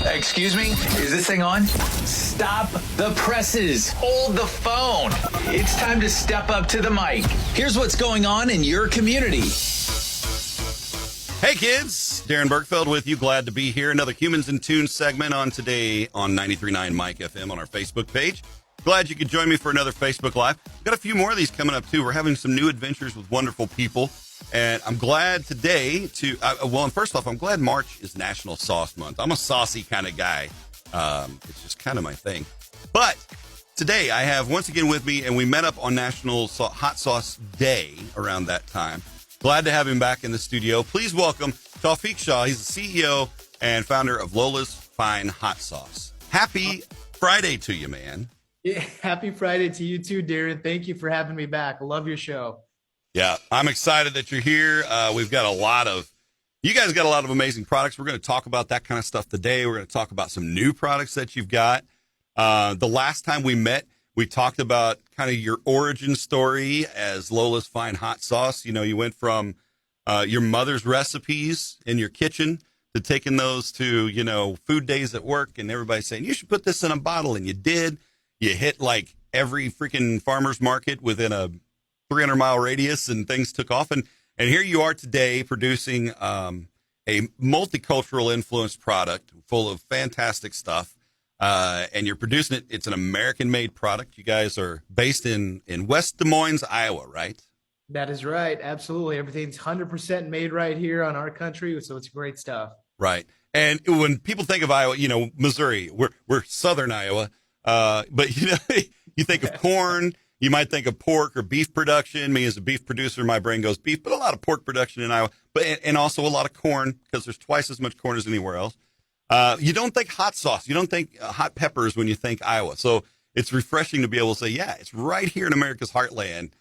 Excuse me? Is this thing on? Stop the presses. Hold the phone. It's time to step up to the mic. Here's what's going on in your community. Hey kids, Darren Bergfeld with you. Glad to be here. Another Humans in Tune segment on today on 93.9 Mike FM on our Facebook page. Glad you could join me for another Facebook Live. Got a few more of these coming up too. We're having some new adventures with wonderful people. And I'm glad today to, and first off, I'm glad March is National Sauce Month. I'm a saucy kind of guy. It's just kind of my thing. But today I have once again with me, and we met up on National Hot Sauce Day around that time. Glad to have him back in the studio. Please welcome Taufeek Shah. He's the CEO and founder of Lola's Fine Hot Sauce. Happy Friday to you, man. Yeah, happy Friday to you too, Darren. Thank you for having me back. I love your show. Yeah, I'm excited that you're here. We've got you guys got a lot of amazing products. We're going to talk about that kind of stuff today. We're going to talk about some new products that you've got. The last time we met, we talked about kind of your origin story as Lola's Fine Hot Sauce. You know, you went from your mother's recipes in your kitchen to taking those to, food days at work, and everybody saying, you should put this in a bottle. And you did. You hit like every freaking farmer's market within a 300-mile radius, and things took off. And here you are today producing a multicultural influenced product full of fantastic stuff. And you're producing it. It's an American-made product. You guys are based in West Des Moines, Iowa, right? That is right. Absolutely. Everything's 100% made right here on our country. So it's great stuff. Right. And when people think of Iowa, Missouri, we're southern Iowa. But, you think of corn. You might think of pork or beef production. Me as a beef producer, my brain goes beef, but a lot of pork production in Iowa, and also a lot of corn, because there's twice as much corn as anywhere else. You don't think hot sauce. You don't think hot peppers when you think Iowa. So it's refreshing to be able to say, yeah, it's right here in America's heartland,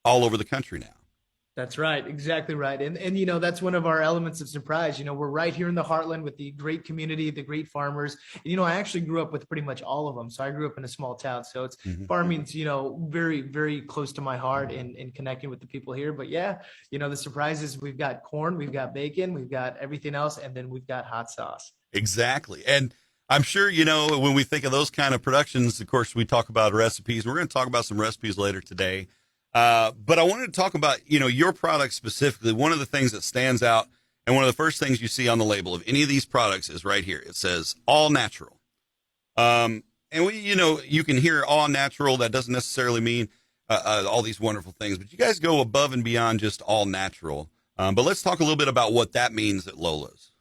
all over the country now. That's right. Exactly right. And that's one of our elements of surprise. We're right here in the heartland with the great community, the great farmers. And, I actually grew up with pretty much all of them. So I grew up in a small town. So it's farming's, very, very close to my heart and connecting with the people here. But yeah, the surprise is we've got corn, we've got bacon, we've got everything else. And then we've got hot sauce. Exactly. And I'm sure, when we think of those kind of productions, of course, we talk about recipes. We're going to talk about some recipes later today. But I wanted to talk about, your product specifically. One of the things that stands out, and one of the first things you see on the label of any of these products is right here. It says all natural. And you can hear all natural. That doesn't necessarily mean all these wonderful things, but you guys go above and beyond just all natural. But let's talk a little bit about what that means at Lola's.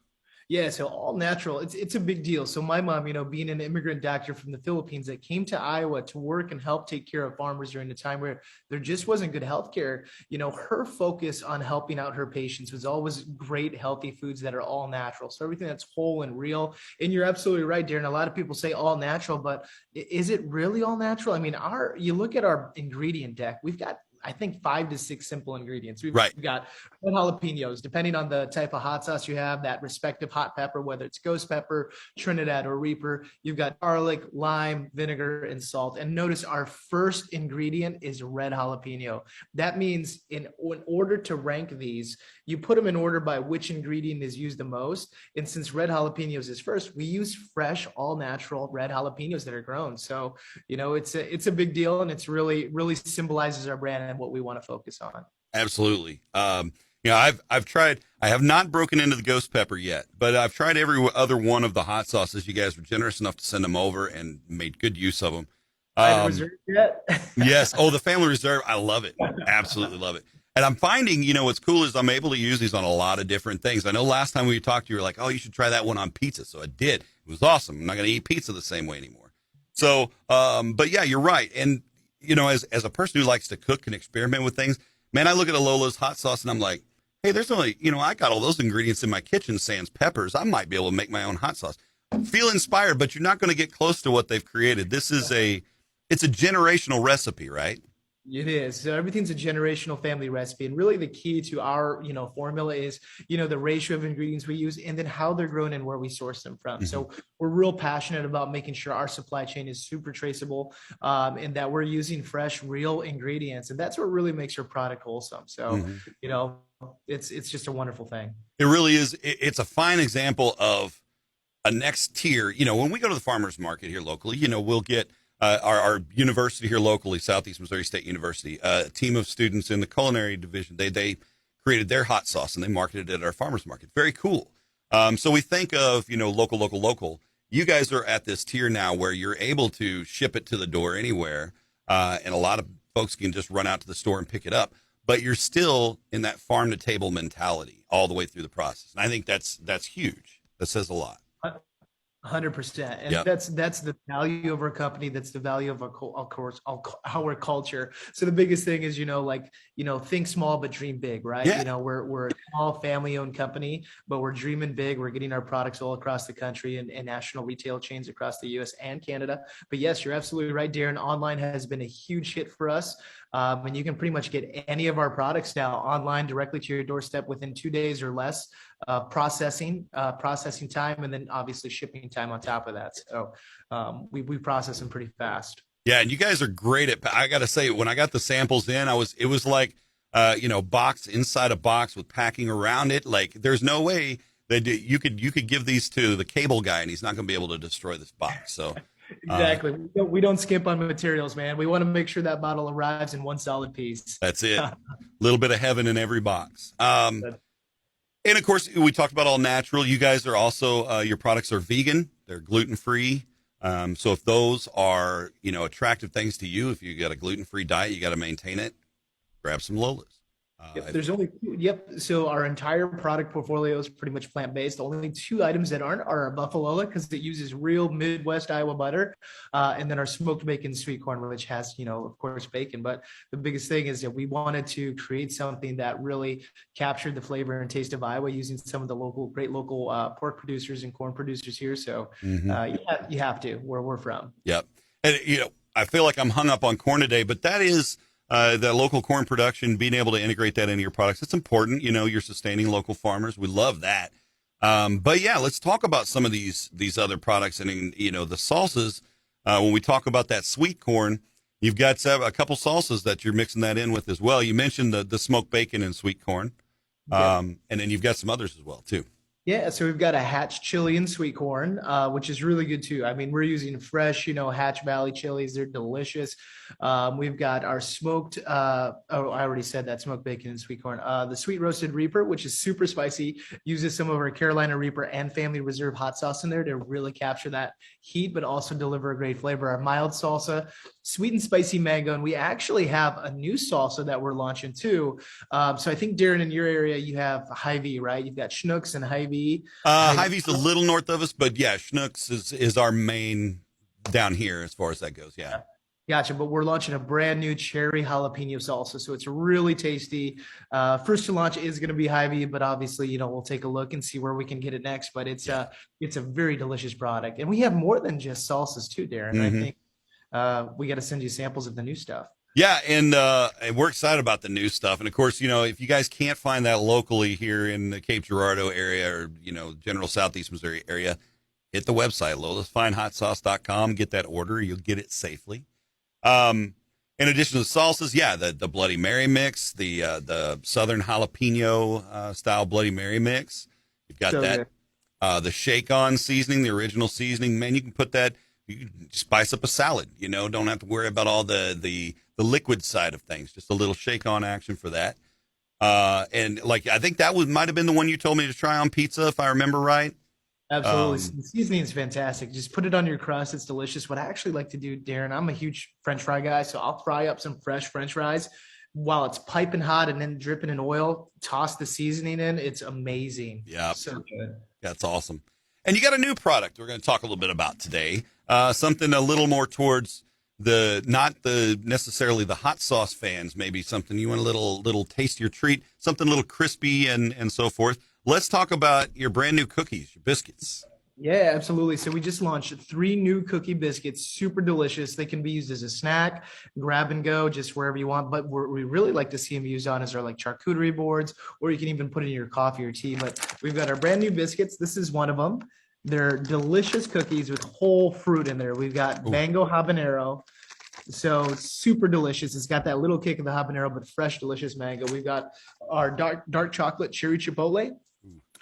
Yeah, so all natural, it's a big deal. So my mom, being an immigrant doctor from the Philippines that came to Iowa to work and help take care of farmers during the time where there just wasn't good healthcare, her focus on helping out her patients was always great, healthy foods that are all natural. So everything that's whole and real. And you're absolutely right, Darren. A lot of people say all natural, but is it really all natural? I mean, you look at our ingredient deck, we've got, I think, 5 to 6 simple ingredients. We've got red jalapenos, depending on the type of hot sauce you have, that respective hot pepper, whether it's ghost pepper, Trinidad, or Reaper. You've got garlic, lime, vinegar, and salt. And notice our first ingredient is red jalapeno. That means in order to rank these, you put them in order by which ingredient is used the most. And since red jalapenos is first, we use fresh, all natural red jalapenos that are grown. So, it's a big deal, and it's really symbolizes our brand and what we want to focus on. Absolutely. I've tried, I have not broken into the ghost pepper yet, but I've tried every other one of the hot sauces. You guys were generous enough to send them over and made good use of them. Reserve yet? Yes. Oh, the Family Reserve. I love it. Absolutely love it. And I'm finding, what's cool is I'm able to use these on a lot of different things. I know last time we talked, you were like, oh, you should try that one on pizza. So I did. It was awesome. I'm not going to eat pizza the same way anymore. So, but yeah, you're right. And, as a person who likes to cook and experiment with things, man, I look at a Lola's hot sauce and I'm like, hey, there's only, I got all those ingredients in my kitchen, sans peppers. I might be able to make my own hot sauce. Feel inspired, but you're not going to get close to what they've created. It's a generational recipe, right? It is. So everything's a generational family recipe. And really the key to our, formula is, the ratio of ingredients we use and then how they're grown and where we source them from. Mm-hmm. So we're real passionate about making sure our supply chain is super traceable and that we're using fresh, real ingredients. And that's what really makes our product wholesome. So, it's just a wonderful thing. It really is. It's a fine example of a next tier. When we go to the farmers market here locally, we'll get our university here locally, Southeast Missouri State University, a team of students in the culinary division. They created their hot sauce and they marketed it at our farmers market. Very cool. So we think of, local. You guys are at this tier now where you're able to ship it to the door anywhere. And a lot of folks can just run out to the store and pick it up, but you're still in that farm to table mentality all the way through the process. And I think that's huge. That says a lot. 100%. And Yep. that's the value of our company. That's the value of our culture. So the biggest thing is, think small, but dream big, right? Yeah. We're a small family owned company, but we're dreaming big. We're getting our products all across the country and national retail chains across the US and Canada. But yes, you're absolutely right, Darren. Online has been a huge hit for us. And you can pretty much get any of our products now online directly to your doorstep within 2 days or less. Processing time, and then obviously shipping time on top of that. So we process them pretty fast. Yeah, and you guys are great at. I got to say, when I got the samples in, it was like box inside a box with packing around it. Like, there's no way that you could give these to the cable guy and he's not going to be able to destroy this box. So. Exactly. We don't skimp on materials, man. We want to make sure that bottle arrives in one solid piece. That's it. A little bit of heaven in every box. And of course, we talked about all natural. You guys are also, your products are vegan. They're gluten-free. So if those are, attractive things to you, if you got a gluten-free diet, you got to maintain it, grab some Lolas. So our entire product portfolio is pretty much plant-based. Only 2 items that aren't are our Buffalola, because it uses real Midwest Iowa butter, and then our smoked bacon sweet corn, which has, of course, bacon. But the biggest thing is that we wanted to create something that really captured the flavor and taste of Iowa using some of the great local pork producers and corn producers here. So you have to, where we're from. Yep. And, I feel like I'm hung up on corn today, but that is the local corn production, being able to integrate that into your products. It's important. You're sustaining local farmers. We love that. But yeah, let's talk about some of these other products. And, the salsas, when we talk about that sweet corn, you've got a couple salsas that you're mixing that in with as well. You mentioned the smoked bacon and sweet corn. And then you've got some others as well too. Yeah, so we've got a Hatch chili and sweet corn, which is really good too. I mean, we're using fresh, Hatch Valley chilies. They're delicious. We've got our smoked, I already said that, smoked bacon and sweet corn. The sweet roasted Reaper, which is super spicy, uses some of our Carolina Reaper and Family Reserve hot sauce in there to really capture that heat, but also deliver a great flavor. Our mild salsa, sweet and spicy mango, and we actually have a new salsa that we're launching too. So I think, Darren, in your area, you have Hy-Vee, right? You've got Schnucks and Hy-Vee. Hy-Vee's a little north of us, but yeah, Schnucks is our main down here as far as that goes. Yeah. Gotcha. But we're launching a brand new cherry jalapeno salsa. So it's really tasty. First to launch is going to be Hy-Vee, but obviously, we'll take a look and see where we can get it next. But it's a very delicious product. And we have more than just salsas too, Darren. Mm-hmm. I think we got to send you samples of the new stuff. Yeah, and we're excited about the new stuff. And of course, if you guys can't find that locally here in the Cape Girardeau area or, general Southeast Missouri area, hit the website, lolasfinehotsauce.com, get that order. You'll get it safely. In addition to the salsas, the Bloody Mary mix, the Southern jalapeno style Bloody Mary mix. You've got the shake-on seasoning, the original seasoning. Man, you can put that, you can spice up a salad, don't have to worry about all the liquid side of things, just a little shake-on action for that. And I think that might have been the one you told me to try on pizza, if I remember right. Absolutely. The seasoning is fantastic. Just put it on your crust. It's delicious. What I actually like to do, Darren, I'm a huge French fry guy, so I'll fry up some fresh French fries while it's piping hot and then dripping in oil. Toss the seasoning in. It's amazing. Yeah. So good. That's awesome. And you got a new product we're going to talk a little bit about today. Something a little more towards not necessarily the hot sauce fans, maybe something you want a little tastier treat, something a little crispy and so forth. Let's talk about your brand new cookies, your biscuits. Yeah, absolutely. So we just launched 3 new cookie biscuits, super delicious. They can be used as a snack, grab and go, just wherever you want. But we really like to see them used on as our charcuterie boards, or you can even put it in your coffee or tea. But we've got our brand new biscuits. This is one of them. They're delicious cookies with whole fruit in there. We've got mango habanero. So super delicious. It's got that little kick of the habanero, but fresh, delicious mango. We've got our dark chocolate cherry chipotle.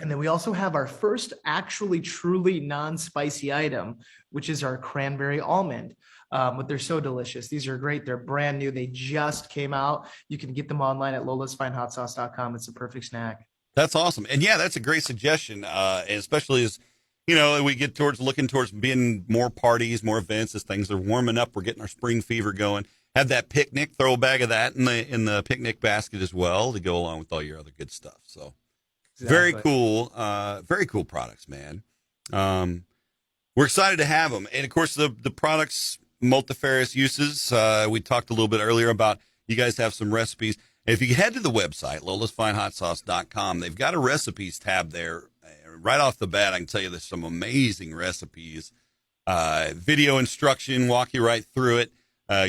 And then we also have our first actually truly non-spicy item, which is our cranberry almond. But they're so delicious. These are great. They're brand new. They just came out. You can get them online at lolasfinehotsauce.com. It's a perfect snack. That's awesome. And yeah, that's a great suggestion. And especially as, you know, we get towards looking towards being more parties, more events as things are warming up. We're getting our spring fever going. Have that picnic, throw a bag of that in the picnic basket as well to go along with all your other good stuff. So very cool. Very cool products, man. We're excited to have them. And of course the products, multifarious uses. We talked a little bit earlier about you guys have some recipes. If you head to the website, lolasfinehotsauce.com, they've got a recipes tab there. Right off the bat, I can tell you there's some amazing recipes. Video instruction, walk you right through it.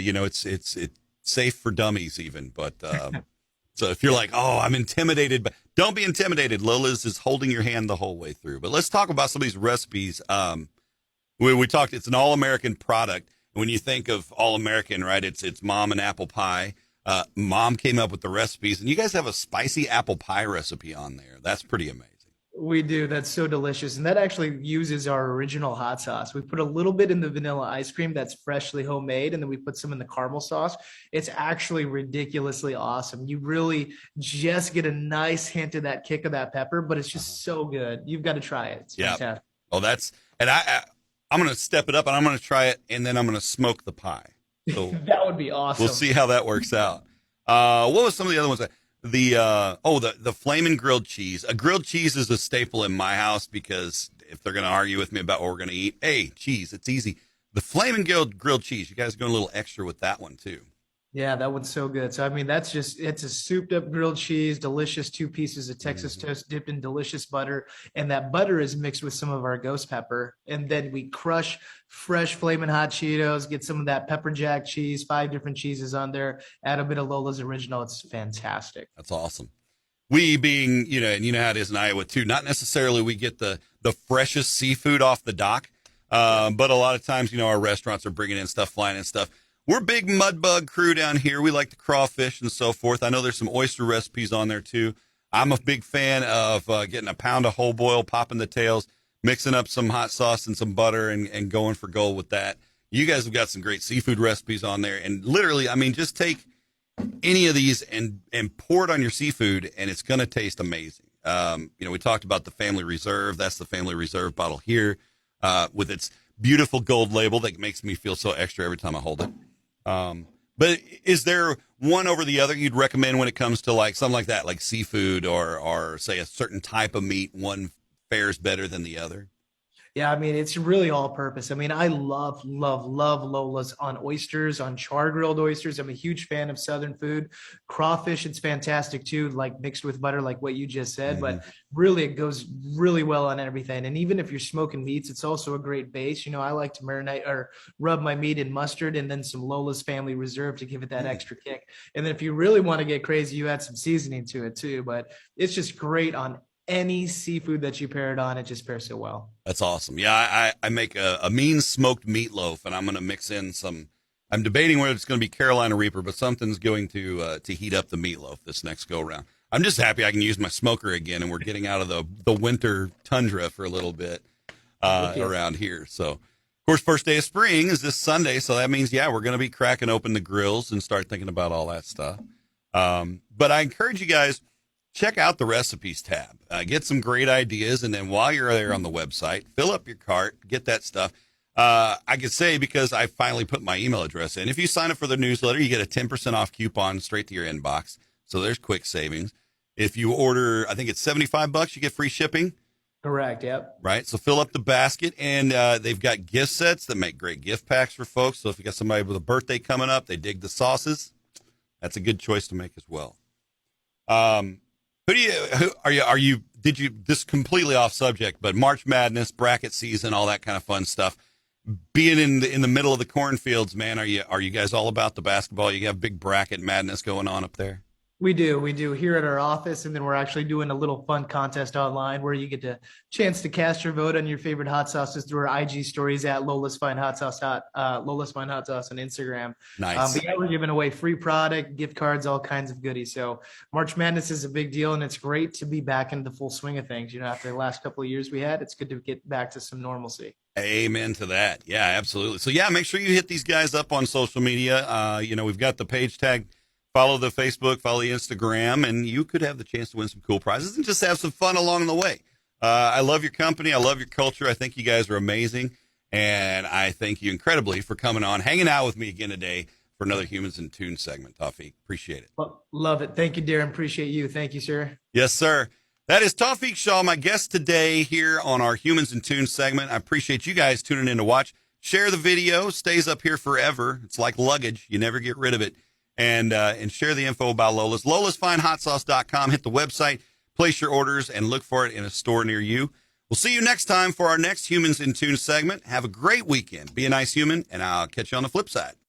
You know, it's safe for dummies even. But so if you're like, oh, I'm intimidated, but don't be intimidated. Lola's is holding your hand the whole way through. But let's talk about some of these recipes. We talked, it's an all-American product. When you think of all-American, right, it's mom and apple pie. Mom came up with the recipes, and you guys have a spicy apple pie recipe on there. That's pretty amazing. We do. That's so delicious. And that actually uses our original hot sauce. We put a little bit in the vanilla ice cream that's freshly homemade, and then we put some in the caramel sauce. It's actually ridiculously awesome. You really just get a nice hint of that kick of that pepper, but it's just so good. You've got to try it. It's fantastic. Oh, and I'm going to step it up, and I'm going to try it, and then I'm going to smoke the pie. So that would be awesome. We'll see how that works out. What was some of the other ones? The flaming grilled cheese. A grilled cheese is a staple in my house because if they're going to argue with me about what we're going to eat, hey, cheese, it's easy. The flaming grilled cheese, you guys are going a little extra with that one too. Yeah, that one's so good. So, I mean, it's a souped up grilled cheese, delicious 2 pieces of Texas toast dipped in delicious butter. And that butter is mixed with some of our ghost pepper. And then we crush fresh flaming hot Cheetos, get some of that pepper jack cheese, 5 different cheeses on there, add a bit of Lola's original. It's fantastic. That's awesome. We being, you know, and you know how it is in Iowa too, not necessarily we get the freshest seafood off the dock. But a lot of times, you know, our restaurants are bringing in stuff, flying in stuff. We're a big mud bug crew down here. We like the crawfish and so forth. I know there's some oyster recipes on there too. I'm a big fan of getting a pound of whole boil, popping the tails, mixing up some hot sauce and some butter and going for gold with that. You guys have got some great seafood recipes on there. And literally, I mean, just take any of these and pour it on your seafood and it's going to taste amazing. You know, we talked about the Family Reserve. That's the Family Reserve bottle here with its beautiful gold label that makes me feel so extra every time I hold it. But is there one over the other you'd recommend when it comes to like something like that, like seafood or say a certain type of meat, one fares better than the other? Yeah, I mean, it's really all purpose. I mean, I love Lola's on oysters, on char grilled oysters. I'm a huge fan of Southern food. Crawfish, it's fantastic too, like mixed with butter, like what you just said. But really, it goes really well on everything. And even if you're smoking meats, it's also a great base. You know, I like to marinate or rub my meat in mustard and then some Lola's Family Reserve to give it that extra kick. And then if you really want to get crazy, you add some seasoning to it too. But it's just great on any seafood that you pair it on. It just pairs so well. That's awesome. Yeah, I make a mean smoked meatloaf, and I'm going to mix in some. I'm debating whether it's going to be Carolina Reaper, but something's going to heat up the meatloaf this next go round. I'm just happy I can use my smoker again, and we're getting out of the winter tundra for a little bit around here. So, of course, first day of spring is this Sunday, so that means we're going to be cracking open the grills and start thinking about all that stuff. But I encourage you guys. Check out the recipes tab, get some great ideas. And then while you're there on the website, fill up your cart, get that stuff. I could say because I finally put my email address in. If you sign up for the newsletter, you get a 10% off coupon straight to your inbox. So there's quick savings. If you order, I think it's $75, you get free shipping. Correct. Yep. Right. So fill up the basket and they've got gift sets that make great gift packs for folks. So if you got somebody with a birthday coming up, they dig the sauces. That's a good choice to make as well. Did you, this completely off subject, but March Madness, bracket season, all that kind of fun stuff. Being in the middle of the cornfields, man, are you guys all about the basketball? You have big bracket madness going on up there? We do here at our office, and then we're actually doing a little fun contest online where you get a chance to cast your vote on your favorite hot sauces through our IG stories at Lola's Fine Hot Sauce, Lola's Fine Hot Sauce on Instagram. Nice. But yeah, we're giving away free product, gift cards, all kinds of goodies. So March Madness is a big deal, and it's great to be back in the full swing of things. You know, after the last couple of years we had, it's good to get back to some normalcy. Amen to that. Yeah, absolutely. So yeah, make sure you hit these guys up on social media. We've got the page tag. Follow the Facebook, follow the Instagram, and you could have the chance to win some cool prizes and just have some fun along the way. I love your company. I love your culture. I think you guys are amazing. And I thank you incredibly for coming on, hanging out with me again today for another Humans in Tune segment, Taufeek. Appreciate it. Love it. Thank you, Darren. Appreciate you. Thank you, sir. Yes, sir. That is Taufeek Shah, my guest today here on our Humans in Tune segment. I appreciate you guys tuning in to watch. Share the video. Stays up here forever. It's like luggage. You never get rid of it. And share the info about Lola's. LolasFineHotSauce.com. Hit the website, place your orders, and look for it in a store near you. We'll see you next time for our next Humans in Tune segment. Have a great weekend. Be a nice human, and I'll catch you on the flip side.